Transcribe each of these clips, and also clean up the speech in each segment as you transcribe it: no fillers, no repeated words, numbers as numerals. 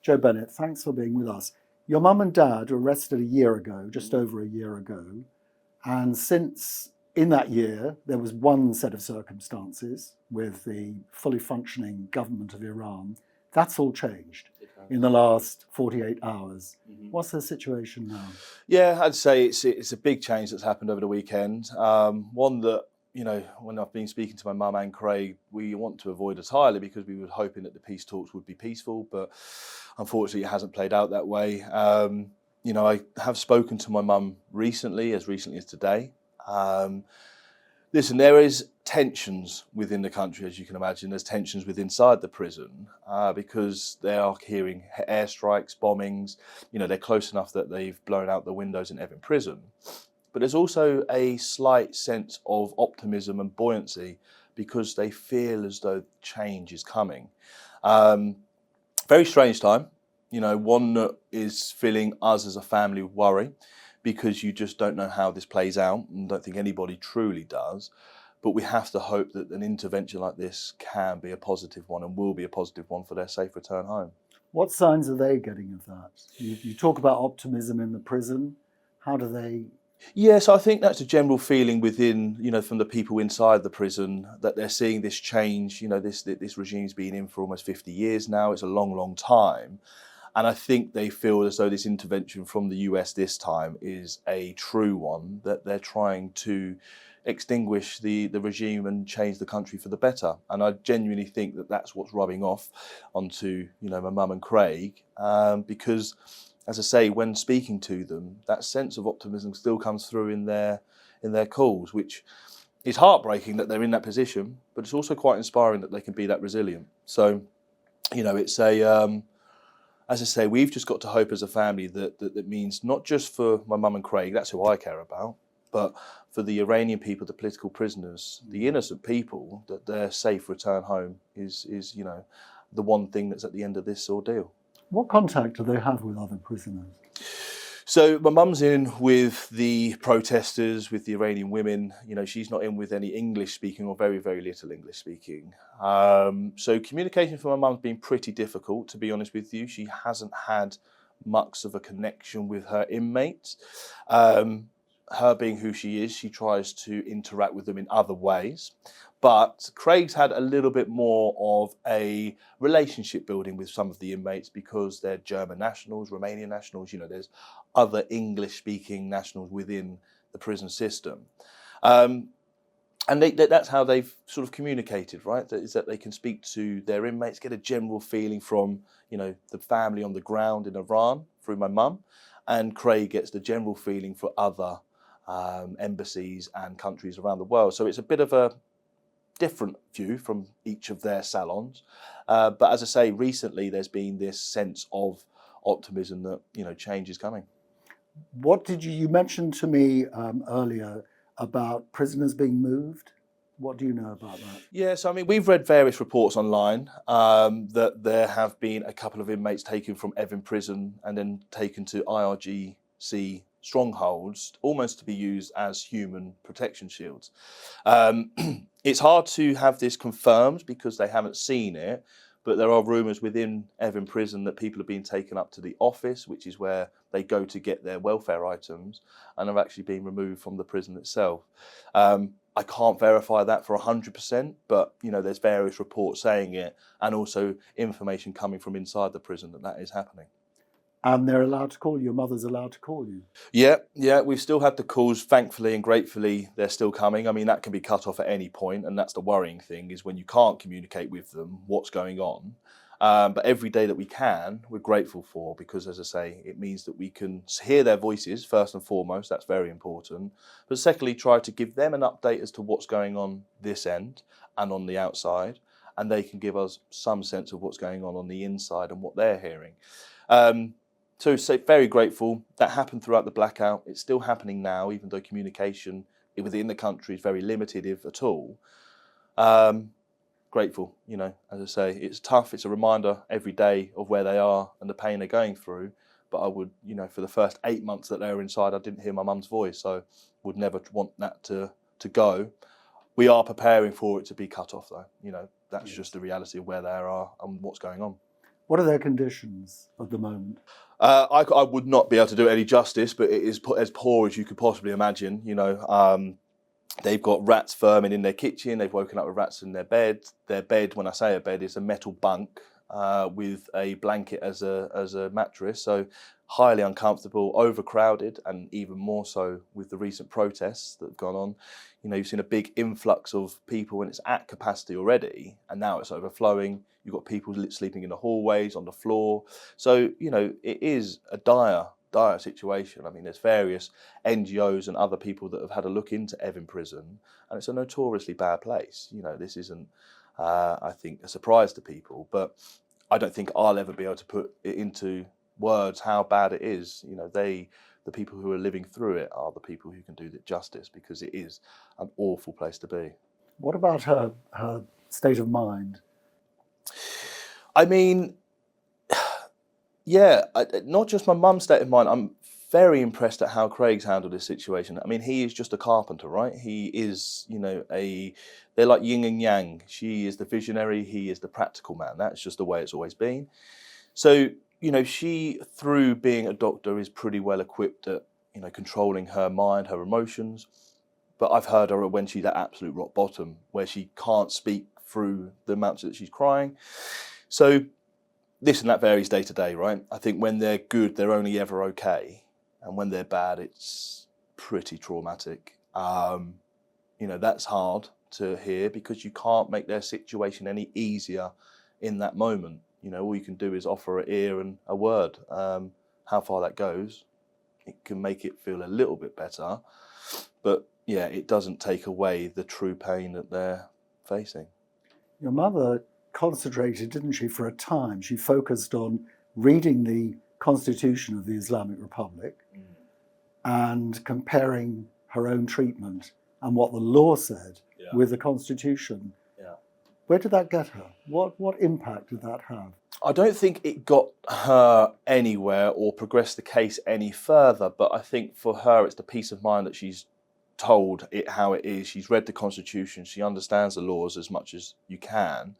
Joe Bennett, thanks for being with us. Your mum and dad were arrested a year ago, just over a year ago. And since in that year, there was one set of circumstances with the fully functioning government of Iran. That's all changed in the last 48 hours. What's the situation now? Yeah, I'd say it's a big change that's happened over the weekend. One that, when I've been speaking to my mum and Craig, we want to avoid entirely because we were hoping that the peace talks would be peaceful, but unfortunately it hasn't played out that way. I have spoken to my mum recently as today. Listen, there is tensions within the country, as you can imagine. There's tensions inside the prison because they are hearing airstrikes, bombings. They're close enough that they've blown out the windows in Evin prison. But there's also a slight sense of optimism and buoyancy because they feel as though change is coming. Very strange time, one that is filling us as a family with worry because you just don't know how this plays out, and don't think anybody truly does. But we have to hope that an intervention like this can be a positive one and will be a positive one for their safe return home. What signs are they getting of that? You talk about optimism in the prison. How do they... Yes, I think that's a general feeling within, from the people inside the prison, that they're seeing this change. This regime's been in for almost 50 years now. It's a long, long time. And I think they feel as though this intervention from the US this time is a true one, that they're trying to extinguish the regime and change the country for the better. And I genuinely think that that's what's rubbing off onto, my mum and Craig, because, as I say, when speaking to them, that sense of optimism still comes through in their calls, which is heartbreaking that they're in that position, but it's also quite inspiring that they can be that resilient. So, it's as I say, we've just got to hope as a family that means not just for my mum and Craig, that's who I care about, but for the Iranian people, the political prisoners, the innocent people, that their safe return home is the one thing that's at the end of this ordeal. What contact do they have with other prisoners? So my mum's in with the protesters, with the Iranian women. She's not in with any English speaking or very, very little English speaking. So communication for my mum's been pretty difficult, to be honest with you. She hasn't had much of a connection with her inmates. Her being who she is, she tries to interact with them in other ways. But Craig's had a little bit more of a relationship building with some of the inmates because they're German nationals, Romanian nationals. There's other English-speaking nationals within the prison system. And that's how they've sort of communicated, right? That is that they can speak to their inmates, get a general feeling from, the family on the ground in Iran through my mum. And Craig gets the general feeling for other embassies and countries around the world. So it's a bit of a different view from each of their salons. But as I say, recently there's been this sense of optimism that, change is coming. What did you mentioned to me earlier about prisoners being moved? What do you know about that? Yes, we've read various reports online that there have been a couple of inmates taken from Evin prison and then taken to IRGC strongholds, almost to be used as human protection shields. It's hard to have this confirmed because they haven't seen it, but there are rumours within Evin prison that people have been taken up to the office, which is where they go to get their welfare items, and have actually been removed from the prison itself. I can't verify that for 100%, but there's various reports saying it, and also information coming from inside the prison that is happening. And they're allowed to call you, your mother's allowed to call you? Yeah, we've still had the calls, thankfully and gratefully, they're still coming. That can be cut off at any point, and that's the worrying thing, is when you can't communicate with them what's going on. But every day that we can, we're grateful for, because, as I say, it means that we can hear their voices, first and foremost. That's very important. But secondly, try to give them an update as to what's going on this end and on the outside, and they can give us some sense of what's going on the inside and what they're hearing. So very grateful. That happened throughout the blackout. It's still happening now, even though communication within the country is very limited, if at all. Grateful, as I say, it's tough. It's a reminder every day of where they are and the pain they're going through. But I would, for the first 8 months that they were inside, I didn't hear my mum's voice. So would never want that to go. We are preparing for it to be cut off, though. That's just the reality of where they are and what's going on. What are their conditions at the moment? I would not be able to do it any justice, but it is as poor as you could possibly imagine. They've got rats vermin in their kitchen. They've woken up with rats in their bed. Their bed, when I say a bed, is a metal bunk with a blanket as a mattress. So highly uncomfortable, overcrowded, and even more so with the recent protests that have gone on. You've seen a big influx of people when it's at capacity already, and now it's overflowing. You've got people sleeping in the hallways, on the floor. So, it is a dire situation. I mean, there's various NGOs and other people that have had a look into Evin prison, and it's a notoriously bad place. This isn't, I think, a surprise to people, but I don't think I'll ever be able to put it into words how bad it is. The people who are living through it are the people who can do it justice, because it is an awful place to be. What about her state of mind? I mean, yeah, not just my mum's state of mind. I'm very impressed at how Craig's handled this situation. I mean, he is just a carpenter, right? He is, they're like yin and yang. She is the visionary, he is the practical man. That's just the way it's always been. So, she, through being a doctor, is pretty well equipped at, controlling her mind, her emotions. But I've heard her when she's at absolute rock bottom, where she can't speak through the amounts that she's crying. So this and that varies day to day, right? I think when they're good, they're only ever okay. And when they're bad, it's pretty traumatic. That's hard to hear, because you can't make their situation any easier in that moment. All you can do is offer an ear and a word. How far that goes, it can make it feel a little bit better. But yeah, it doesn't take away the true pain that they're facing. Your mother concentrated, didn't she, for a time? She focused on reading the Constitution of the Islamic Republic and comparing her own treatment and what the law said with the Constitution. Yeah. Where did that get her? What impact did that have? I don't think it got her anywhere or progressed the case any further, but I think for her it's the peace of mind that she's told it how it is. She's read the Constitution, she understands the laws as much as you can,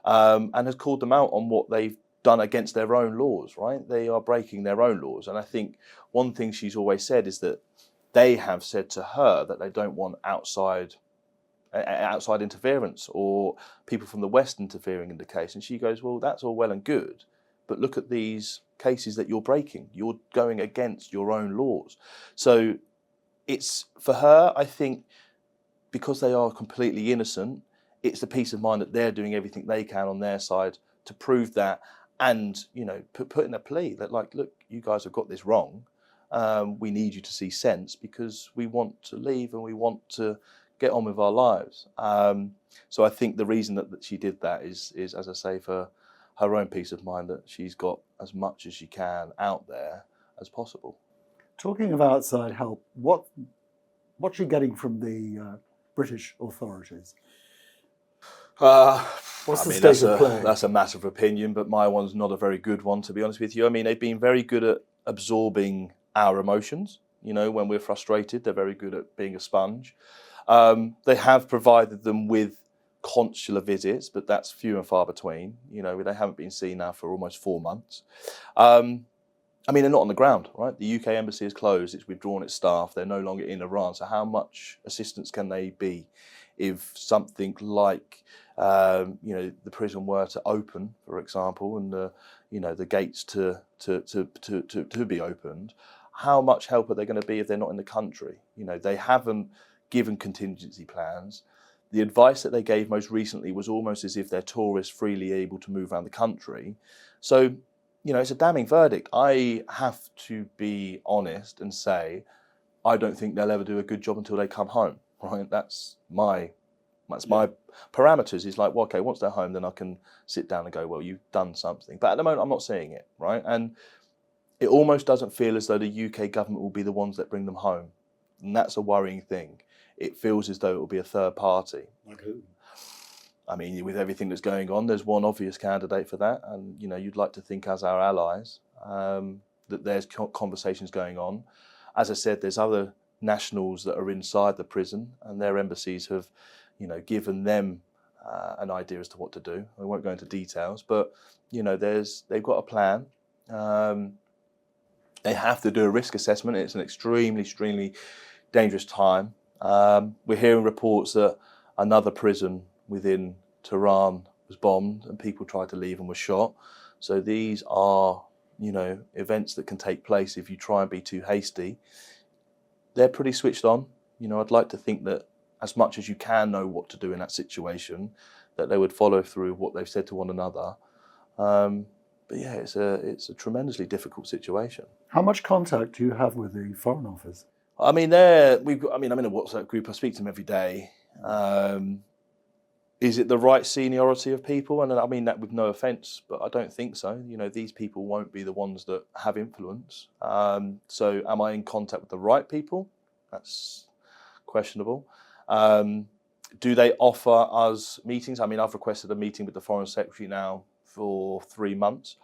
and has called them out on what they've done against their own laws, right? They are breaking their own laws. And I think one thing she's always said is that they have said to her that they don't want outside interference or people from the West interfering in the case. And she goes, well, that's all well and good, but look at these cases that you're breaking. You're going against your own laws. So it's, for her, I think, because they are completely innocent, it's the peace of mind that they're doing everything they can on their side to prove that, and put in a plea that, like, look, you guys have got this wrong. We need you to see sense, because we want to leave and we want to get on with our lives. So I think the reason that she did that is, as I say, for her own peace of mind, that she's got as much as she can out there as possible. Talking of outside help, what's she getting from the British authorities? What's the state of play? That's a matter of opinion, but my one's not a very good one, to be honest with you. I mean, they've been very good at absorbing our emotions. When we're frustrated, they're very good at being a sponge. They have provided them with consular visits, but that's few and far between. They haven't been seen now for almost 4 months. I mean, they're not on the ground, right? The UK embassy is closed, it's withdrawn its staff, they're no longer in Iran. So how much assistance can they be if something like, the prison were to open, for example, and the gates to be opened? How much help are they going to be if they're not in the country? They haven't given contingency plans. The advice that they gave most recently was almost as if they're tourists freely able to move around the country. So, it's a damning verdict. I have to be honest and say, I don't think they'll ever do a good job until they come home, right? That's my parameters. It's like, well, okay, once they're home, then I can sit down and go, well, you've done something. But at the moment, I'm not seeing it, right? And it almost doesn't feel as though the UK government will be the ones that bring them home. And that's a worrying thing. It feels as though it will be a third party. Like who? I mean, with everything that's going on, there's one obvious candidate for that. And, you'd like to think, as our allies, that there's conversations going on. As I said, there's other nationals that are inside the prison, and their embassies have, given them an idea as to what to do. I won't go into details, but they've got a plan. They have to do a risk assessment. It's an extremely dangerous time. We're hearing reports that another prison within Tehran was bombed and people tried to leave and were shot. So these are, events that can take place if you try and be too hasty. They're pretty switched on. I'd like to think that as much as you can know what to do in that situation, that they would follow through what they've said to one another. But yeah, it's a tremendously difficult situation. How much contact do you have with the Foreign Office? I mean, I'm in a WhatsApp group. I speak to them every day. Is it the right seniority of people? And I mean that with no offence, but I don't think so. These people won't be the ones that have influence. So am I in contact with the right people? That's questionable. Do they offer us meetings? I mean, I've requested a meeting with the Foreign Secretary now for 3 months,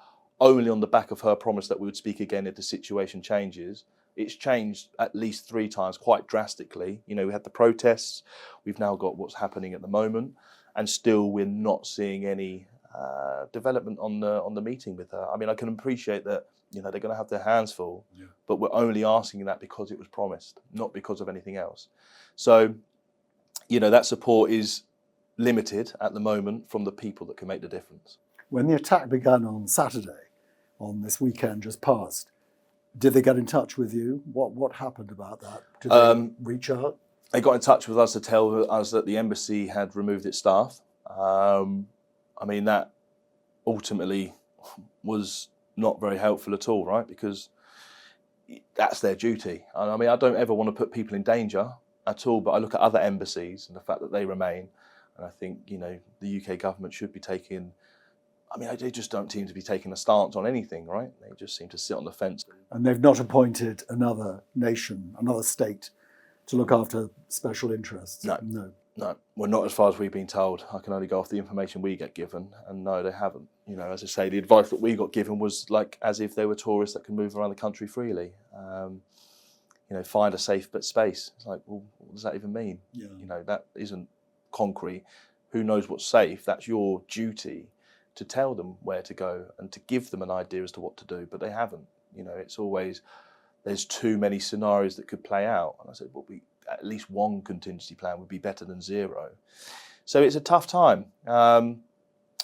only on the back of her promise that we would speak again if the situation changes. It's changed at least 3 times quite drastically. We had the protests, we've now got what's happening at the moment, and still we're not seeing any development on the meeting with her. I mean, I can appreciate that they're going to have their hands full, but we're only asking that because it was promised, not because of anything else. So, that support is limited at the moment from the people that can make the difference. When the attack began on Saturday, on this weekend just past, did they get in touch with you? What happened about that? Did they reach out? They got in touch with us to tell us that the embassy had removed its staff. I mean, that ultimately was not very helpful at all, right? Because that's their duty. And I mean, I don't ever want to put people in danger at all, but I look at other embassies and the fact that they remain, and I think, the UK government should be taking, they just don't seem to be taking a stance on anything, right? They just seem to sit on the fence. And they've not appointed another nation, another state, to look after special interests? No. Well, not as far as we've been told. I can only go off the information we get given, and no, they haven't. As I say, the advice that we got given was like as if they were tourists that can move around the country freely. Find a safe space. It's like, well, what does that even mean? Yeah. That isn't concrete. Who knows what's safe? That's your duty to tell them where to go and to give them an idea as to what to do, but they haven't. It's always, there's too many scenarios that could play out. And I said, well, at least one contingency plan would be better than 0. So it's a tough time.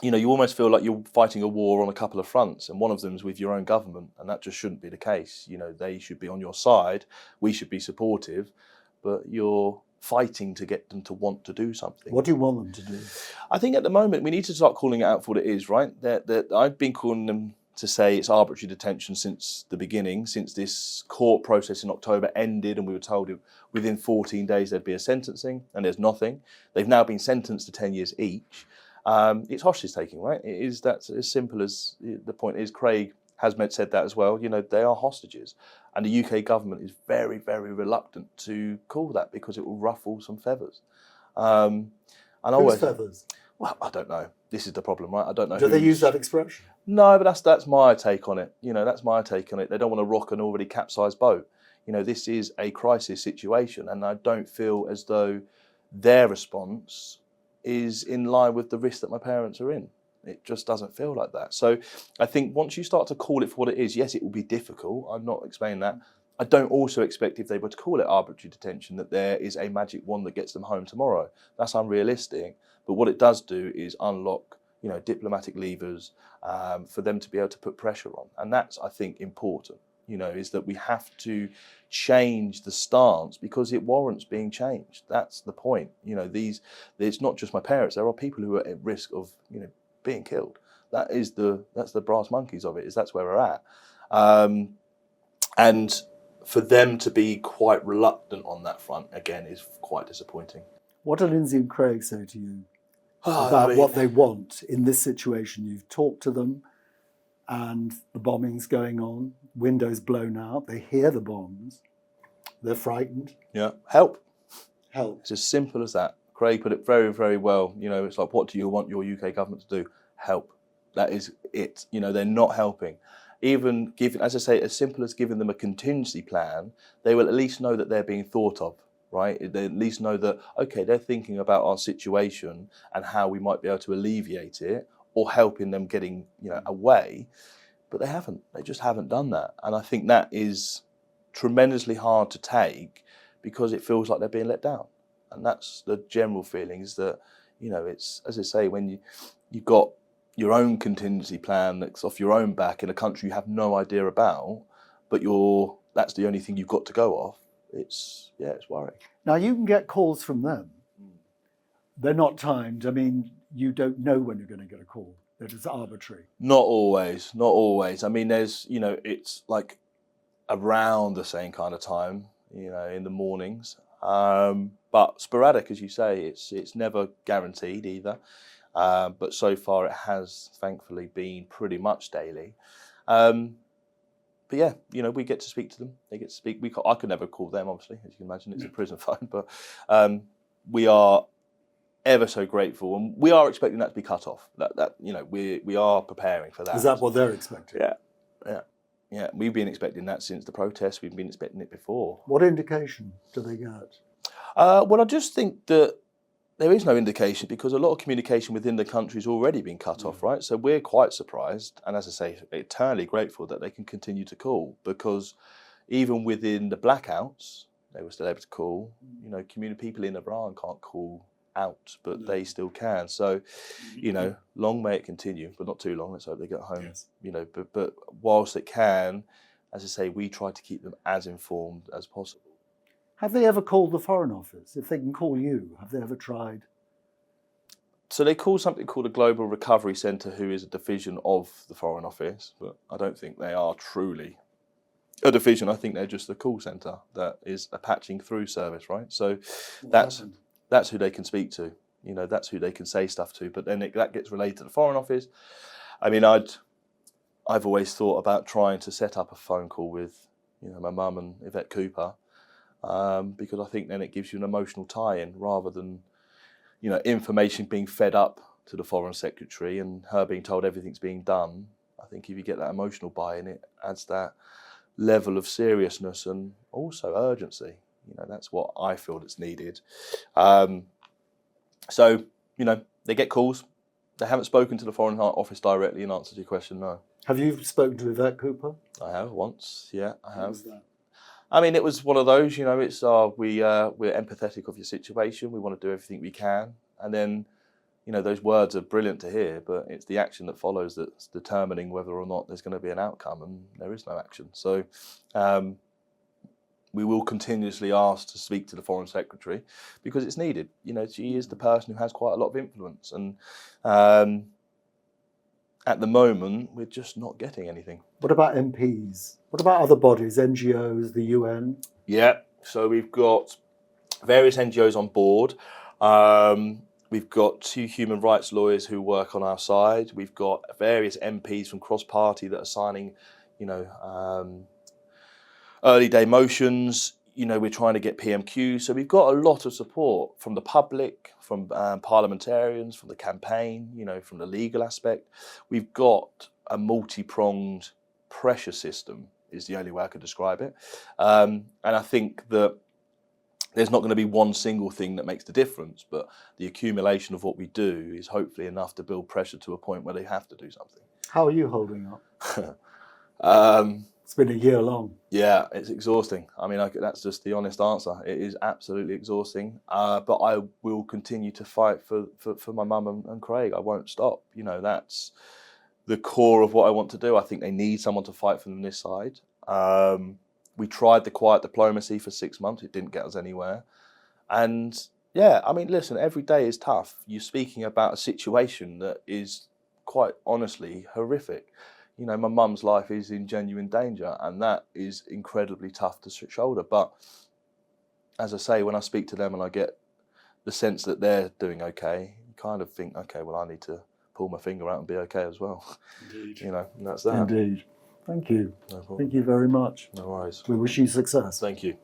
You almost feel like you're fighting a war on a couple of fronts, and one of them is with your own government, and that just shouldn't be the case. They should be on your side, we should be supportive, but you're fighting to get them to want to do something. What do you want them to do? I think at the moment we need to start calling it out for what it is, right? I've been calling them to say it's arbitrary detention since the beginning, since this court process in October ended and we were told within 14 days there'd be a sentencing, and there's nothing. They've now been sentenced to 10 years each. It's hostage taking, right? That's as simple as the point is. Craig has said that as well. They are hostages, and the UK government is very very reluctant to call that because it will ruffle some feathers. Whose feathers? Well, I don't know. This is the problem, right? I don't know. Do they use that expression? No, but that's my take on it. That's my take on it. They don't want to rock an already capsized boat. This is a crisis situation, and I don't feel as though their response is in line with the risk that my parents are in. It just doesn't feel like that. So I think once you start to call it for what it is, yes, it will be difficult. I'm not explaining that. I don't also expect if they were to call it arbitrary detention that there is a magic wand that gets them home tomorrow. That's unrealistic. But what it does do is unlock, diplomatic levers for them to be able to put pressure on. And that's, I think, important, is that we have to change the stance because it warrants being changed. That's the point. It's not just my parents. There are people who are at risk of, being killed. That's the brass monkeys of it, is that's where we're at. And for them to be quite reluctant on that front, again, is quite disappointing. What do Lindsay and Craig say to you about what they want in this situation? You've talked to them, and the bombing's going on, windows blown out, they hear the bombs, they're frightened. Yeah, help. Help. It's as simple as that. Craig put it very, very well. It's like, what do you want your UK government to do? Help. That is it. They're not helping. Even giving, as I say, as simple as giving them a contingency plan, they will at least know that they're being thought of. right? They at least know that, okay, they're thinking about our situation and how we might be able to alleviate it or helping them getting, away. But they haven't. They just haven't done that. And I think that is tremendously hard to take because it feels like they're being let down. And that's the general feeling, is that, it's, as I say, when you've got your own contingency plan that's off your own back in a country you have no idea about, but that's the only thing you've got to go off. It's worrying. Now, you can get calls from them. They're not timed. I mean, you don't know when you're going to get a call. That is arbitrary. Not always. I mean, there's, it's like around the same kind of time, in the mornings. But sporadic, as you say, it's never guaranteed either. But so far it has thankfully been pretty much daily. But yeah, we get to speak to them. They get to speak. I could never call them, obviously, as you can imagine. It's a prison phone, but we are ever so grateful, and we are expecting that to be cut off. That we are preparing for that. Is that what they're expecting? Yeah. We've been expecting that since the protests. We've been expecting it before. What indication do they get? Well, I just think that there is no indication because a lot of communication within the country has already been cut off, right? So we're quite surprised, and as I say, eternally grateful that they can continue to call, because even within the blackouts, they were still able to call. People in Iran can't call out, but they still can. So, long may it continue, but not too long. Let's hope they get home. Yes. But whilst it can, as I say, we try to keep them as informed as possible. Have they ever called the Foreign Office? If they can call you, have they ever tried? So they call something called a Global Recovery Centre, who is a division of the Foreign Office, but I don't think they are truly a division. I think they're just a call centre that is a patching through service, right? So that's who they can speak to. That's who they can say stuff to. But then that gets relayed to the Foreign Office. I mean, I've always thought about trying to set up a phone call with, my mum and Yvette Cooper. Because I think then it gives you an emotional tie-in rather than, information being fed up to the Foreign Secretary and her being told everything's being done. I think if you get that emotional buy-in, it adds that level of seriousness and also urgency. That's what I feel that's needed. So, they get calls. They haven't spoken to the Foreign Office directly in answer to your question, no. Have you spoken to Yvette Cooper? I have once, yeah, I have. How was that? I mean, it was one of those, it's we're empathetic of your situation. We want to do everything we can. And then, those words are brilliant to hear, but it's the action that follows that's determining whether or not there's going to be an outcome, and there is no action. So we will continuously ask to speak to the Foreign Secretary because it's needed. She is the person who has quite a lot of influence. And at the moment, we're just not getting anything. What about MPs? What about other bodies, NGOs, the UN? Yeah, so we've got various NGOs on board. We've got 2 human rights lawyers who work on our side. We've got various MPs from cross-party that are signing, early day motions. We're trying to get PMQ. So we've got a lot of support from the public, from parliamentarians, from the campaign, from the legal aspect. We've got a multi-pronged pressure system, is the only way I could describe it. And I think that there's not going to be one single thing that makes the difference, but the accumulation of what we do is hopefully enough to build pressure to a point where they have to do something. How are you holding up? It's been a year long. Yeah, it's exhausting. I mean, that's just the honest answer. It is absolutely exhausting. But I will continue to fight for my mum and Craig. I won't stop. That's the core of what I want to do. I think they need someone to fight for them this side. We tried the quiet diplomacy for 6 months. It didn't get us anywhere. And yeah, I mean, listen, every day is tough. You're speaking about a situation that is quite honestly horrific. My mum's life is in genuine danger, and that is incredibly tough to shoulder. But as I say, when I speak to them and I get the sense that they're doing okay, you kind of think, okay, well, I need to pull my finger out and be okay as well. Indeed. And that's that. Indeed. Thank you. No problem. Thank you very much. No worries. We wish you success. Thank you.